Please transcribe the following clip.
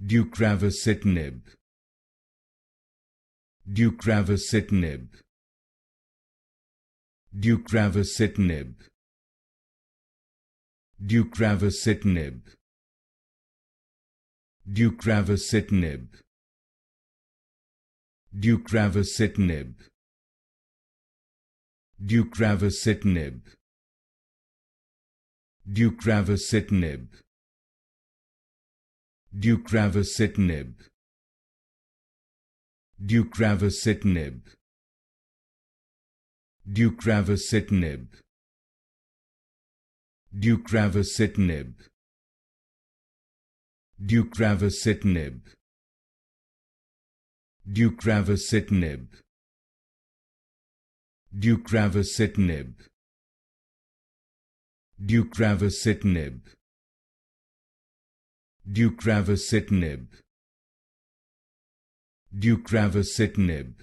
Deucravacitinib, Deucravacitinib, Deucravacitinib, Deucravacitinib, Deucravacitinib, Deucravacitinib, Deucravacitinib, Deucravacitinib, Deucravacitinib, Deucravacitinib, Deucravacitinib, Deucravacitinib, Deucravacitinib, Deucravacitinib, Deucravacitinib, Deucravacitinib, Deucravacitinib, Deucravacitinib,